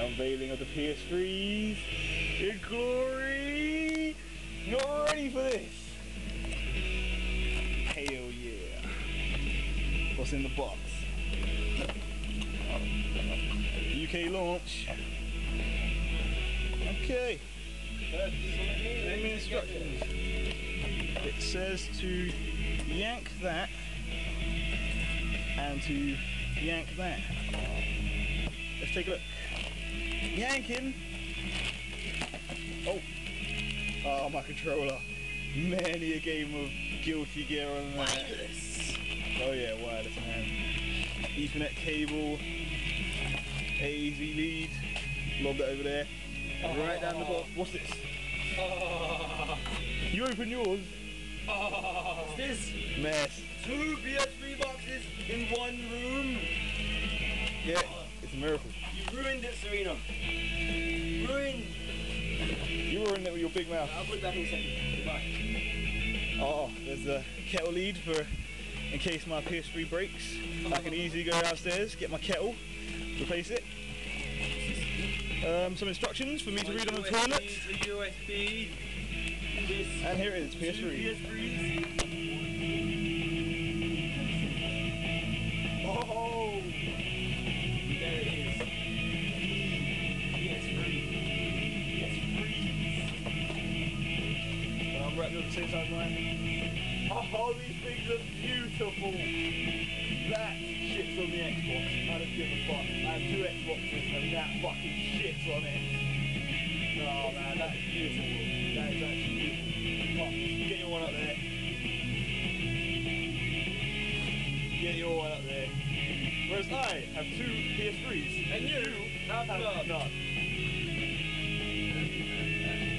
The unveiling of the PS3s in glory. Not ready for this. Hell yeah. What's in the box? UK launch. Okay. Instructions. It says to yank that and to yank that. Let's take a look. Yanking. Oh, my controller. Many a game of Guilty Gear on that. Wireless. Oh yeah, wireless, man. Ethernet cable, AV lead, lob that over there. Right down the bottom. What's this? You open yours. What's this? Mess. 2 PS3 boxes in one room. Yeah, it's a miracle. You ruined it, Serena. Ruined. You ruined it with your big mouth. I'll put it back in a second. Goodbye. Oh, there's a kettle lead for in case my PS3 breaks. I can easily go downstairs, get my kettle, replace it. Some instructions for me to read on the toilet. USB. And here it is, PS3. Oh! There it is. PS3. I'm wrapped up at the same time, man. Oh, these things are beautiful. That shits on the Xbox. I don't give a fuck. I have 2 Xboxes and that fucking shits on it. Oh man, that is beautiful. That is actually beautiful. Oh, get your one up there. Get your one up there. Whereas I have 2 PS3s And you have none.